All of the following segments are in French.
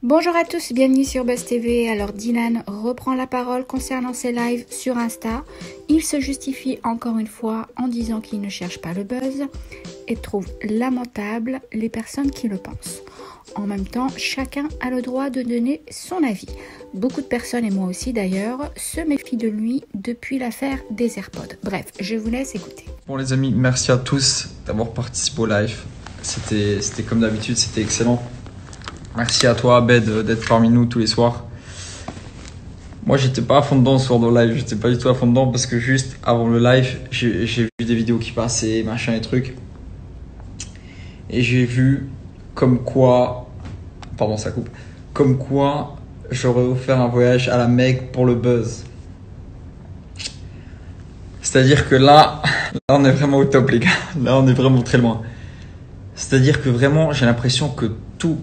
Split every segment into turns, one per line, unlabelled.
Bonjour à tous, bienvenue sur Buzz TV. Alors Dylan reprend la parole concernant ses lives sur Insta. Il se justifie encore une fois en disant qu'il ne cherche pas le buzz et trouve lamentable les personnes qui le pensent. En même temps, chacun a le droit de donner son avis. Beaucoup de personnes, et moi aussi d'ailleurs, se méfient de lui depuis l'affaire des AirPods. Bref, je vous laisse écouter.
Bon les amis, merci à tous d'avoir participé au live. C'était comme d'habitude, c'était excellent. Merci à toi Abed d'être parmi nous tous les soirs. Moi j'étais pas à fond dedans ce soir dans le live, j'étais pas du tout à fond dedans parce que juste avant le live, j'ai vu des vidéos qui passaient, machin et trucs. Et j'ai vu comme quoi, pardon ça coupe, comme quoi j'aurais offert un voyage à la Mecque pour le buzz. C'est-à-dire que là on est vraiment au top les gars, là on est vraiment très loin. C'est-à-dire que vraiment j'ai l'impression que tout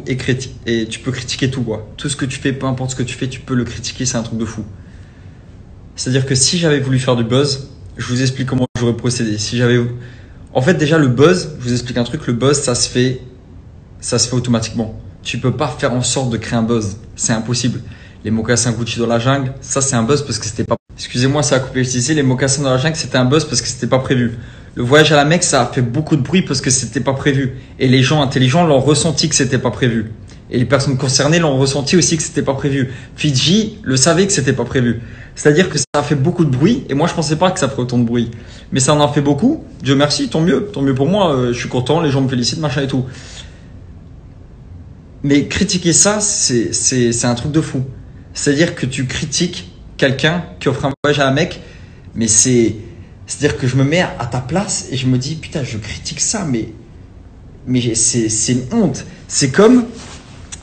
est critique. Et tu peux critiquer tout quoi. Tout ce que tu fais, peu importe ce que tu fais, tu peux le critiquer, c'est un truc de fou. C'est-à-dire que si j'avais voulu faire du buzz, je vous explique comment j'aurais procédé. En fait déjà le buzz, je vous explique un truc, le buzz ça se fait automatiquement. Tu peux pas faire en sorte de créer un buzz, c'est impossible. Les mocassins Gucci dans la jungle, ça c'est un buzz parce que c'était pas... Excusez-moi, ça a coupé, je disais, les mocassins dans la jungle, c'était un buzz parce que c'était pas prévu. Le voyage à la Mecque, ça a fait beaucoup de bruit parce que c'était pas prévu. Et les gens intelligents l'ont ressenti que c'était pas prévu. Et les personnes concernées l'ont ressenti aussi que c'était pas prévu. Fidji le savait que c'était pas prévu. C'est-à-dire que ça a fait beaucoup de bruit et moi je pensais pas que ça ferait autant de bruit. Mais ça en a fait beaucoup. Dieu merci, tant mieux pour moi. Je suis content, les gens me félicitent, machin et tout. Mais critiquer ça, c'est un truc de fou. C'est-à-dire que tu critiques quelqu'un qui offre un voyage à la Mecque, mais c'est-à-dire que je me mets à ta place et je me dis putain je critique ça mais c'est une honte. C'est comme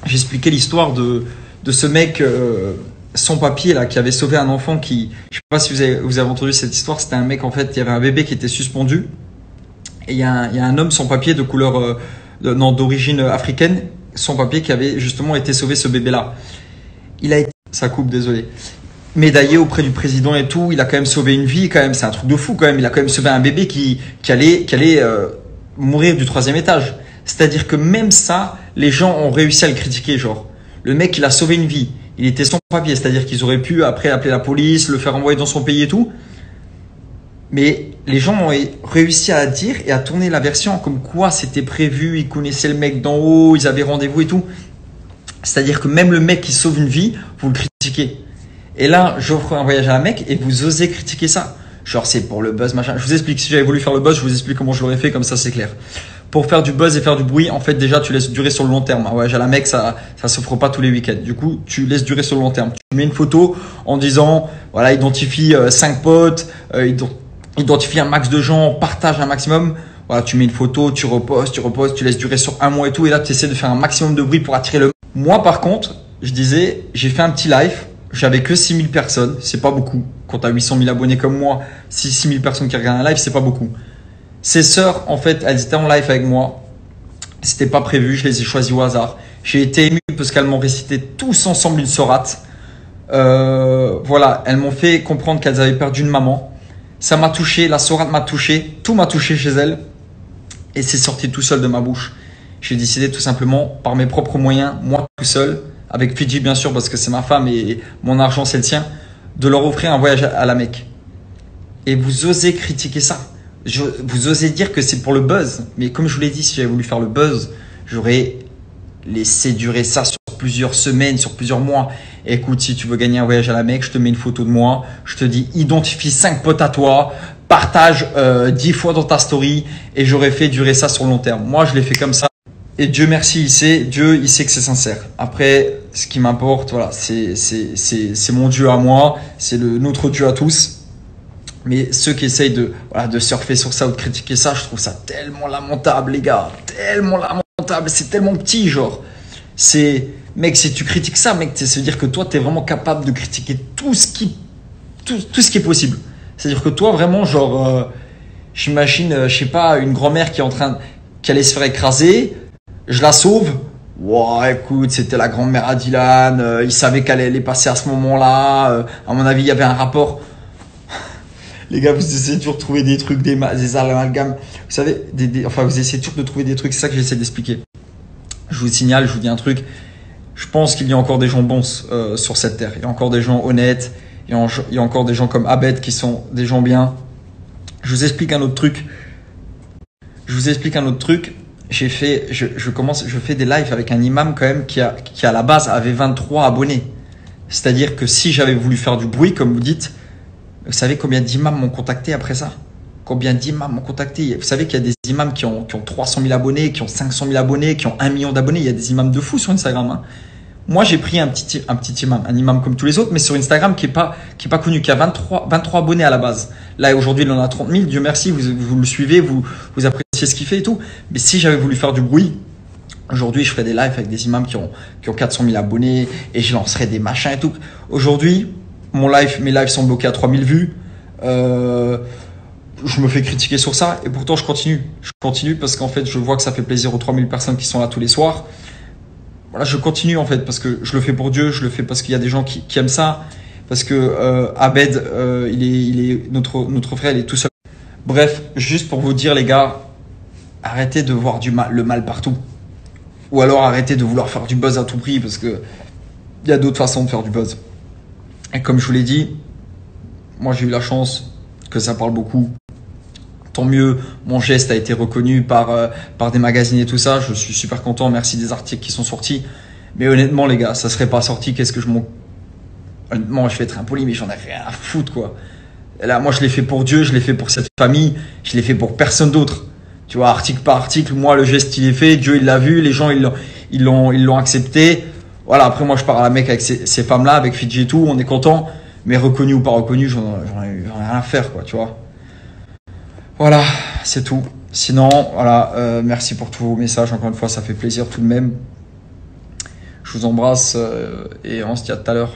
j'expliquais l'histoire de ce mec sans papier là qui avait sauvé un enfant qui, je sais pas si vous avez entendu cette histoire, c'était un mec en fait, il y avait un bébé qui était suspendu et il y a un homme sans papier de couleur d'origine africaine sans papier qui avait justement été sauvé ce bébé là. Il a été, ça coupe désolé, médaillé auprès du président et tout, il a quand même sauvé une vie quand même, c'est un truc de fou quand même, il a quand même sauvé un bébé qui allait mourir du 3e étage. C'est-à-dire que même ça, les gens ont réussi à le critiquer, genre. Le mec, il a sauvé une vie, il était sans papier, c'est-à-dire qu'ils auraient pu après appeler la police, le faire envoyer dans son pays et tout. Mais les gens ont réussi à dire et à tourner la version comme quoi c'était prévu, ils connaissaient le mec d'en haut, ils avaient rendez-vous et tout. C'est-à-dire que même le mec qui sauve une vie, vous le critiquez. Et là, j'offre un voyage à la Mecque et vous osez critiquer ça. Genre, c'est pour le buzz, machin. Je vous explique, si j'avais voulu faire le buzz, je vous explique comment je l'aurais fait, comme ça c'est clair. Pour faire du buzz et faire du bruit, en fait, déjà, tu laisses durer sur le long terme. Un voyage à la Mecque, ça s'offre pas tous les week-ends. Du coup, tu laisses durer sur le long terme. Tu mets une photo en disant, voilà, identifie 5 potes, identifie un max de gens, partage un maximum. Voilà, tu mets une photo, tu repostes, tu laisses durer sur un mois et tout. Et là, tu essaies de faire un maximum de bruit pour attirer le... Moi, par contre, je disais, j'ai fait un petit live. J'avais que 6000 personnes, c'est pas beaucoup. Quand tu as 800 000 abonnés comme moi, 6000 personnes qui regardent un live, c'est pas beaucoup. Ces sœurs, en fait, elles étaient en live avec moi. C'était pas prévu, je les ai choisies au hasard. J'ai été ému parce qu'elles m'ont récité tous ensemble une sourate. Voilà, elles m'ont fait comprendre qu'elles avaient perdu une maman. Ça m'a touché, la sourate m'a touché, tout m'a touché chez elles. Et c'est sorti tout seul de ma bouche. J'ai décidé tout simplement, par mes propres moyens, moi tout seul, avec Fidji bien sûr parce que c'est ma femme et mon argent c'est le sien, de leur offrir un voyage à la Mecque. Et vous osez critiquer ça, vous osez dire que c'est pour le buzz, mais comme je vous l'ai dit, si j'avais voulu faire le buzz, j'aurais laissé durer ça sur plusieurs semaines, sur plusieurs mois. Écoute, si tu veux gagner un voyage à la Mecque, je te mets une photo de moi, je te dis identifie 5 potes à toi, partage 10 fois dans ta story et j'aurais fait durer ça sur le long terme. Moi je l'ai fait comme ça. Et Dieu merci, Dieu il sait que c'est sincère. Après, ce qui m'importe, voilà, c'est mon Dieu à moi, c'est notre Dieu à tous. Mais ceux qui essayent de surfer sur ça ou de critiquer ça, je trouve ça tellement lamentable, les gars. Tellement lamentable, c'est tellement petit, genre. Mec, si tu critiques ça, mec, ça veut dire que toi, tu es vraiment capable de critiquer tout ce qui est possible. C'est-à-dire que toi, vraiment, genre, j'imagine, je sais pas, une grand-mère qui allait se faire écraser. Je la sauve. Wow, écoute, c'était la grand-mère à Dylan. Il savait qu'elle allait passer à ce moment-là. À mon avis, il y avait un rapport. Les gars, vous essayez toujours de trouver des trucs, des amalgames. Vous savez, enfin, vous essayez toujours de trouver des trucs. C'est ça que j'essaie d'expliquer. Je vous signale, je vous dis un truc. Je pense qu'il y a encore des gens bons sur cette terre. Il y a encore des gens honnêtes. Il y a encore des gens comme Abed qui sont des gens bien. Je vous explique un autre truc. Je fais des lives avec un imam quand même qui à la base avait 23 abonnés. C'est-à-dire que si j'avais voulu faire du bruit, comme vous dites, vous savez combien d'imams m'ont contacté après ça? Combien d'imams m'ont contacté? Vous savez qu'il y a des imams qui ont 300 000 abonnés, qui ont 500 000 abonnés, qui ont 1 million d'abonnés. Il y a des imams de fous sur Instagram. Hein. Moi, j'ai pris un petit imam, un imam comme tous les autres, mais sur Instagram qui est pas connu, qui a 23 abonnés à la base. Là, aujourd'hui, il en a 30 000. Dieu merci, vous le suivez, vous appréciez ce qu'il fait et tout. Mais si j'avais voulu faire du bruit, aujourd'hui, je ferais des lives avec des imams qui ont 400 000 abonnés et je lancerais des machins et tout. Aujourd'hui, mes lives sont bloqués à 3 000 vues. Je me fais critiquer sur ça et pourtant je continue. Je continue parce qu'en fait, je vois que ça fait plaisir aux 3 000 personnes qui sont là tous les soirs. Voilà, je continue en fait parce que je le fais pour Dieu, je le fais parce qu'il y a des gens qui aiment ça, parce que Abed, il est notre frère, il est tout seul. Bref, juste pour vous dire les gars, arrêtez de voir le mal partout. Ou alors arrêtez de vouloir faire du buzz à tout prix parce que il y a d'autres façons de faire du buzz. Et comme je vous l'ai dit, moi j'ai eu la chance que ça parle beaucoup. Tant mieux, mon geste a été reconnu par des magazines et tout ça. Je suis super content, merci des articles qui sont sortis. Mais honnêtement les gars, ça serait pas sorti, honnêtement, je vais être impoli, mais j'en ai rien à foutre quoi. Et là, moi je l'ai fait pour Dieu, je l'ai fait pour cette famille, je l'ai fait pour personne d'autre. Tu vois, article par article, moi le geste il est fait, Dieu il l'a vu, les gens ils l'ont accepté. Voilà, après moi je pars à la Mecque avec ces femmes-là, avec Fidji et tout, on est content. Mais reconnu ou pas reconnu, j'en ai rien à faire quoi, tu vois. Voilà, c'est tout. Sinon, voilà, merci pour tous vos messages. Encore une fois, ça fait plaisir tout de même. Je vous embrasse et on se dit à tout à l'heure.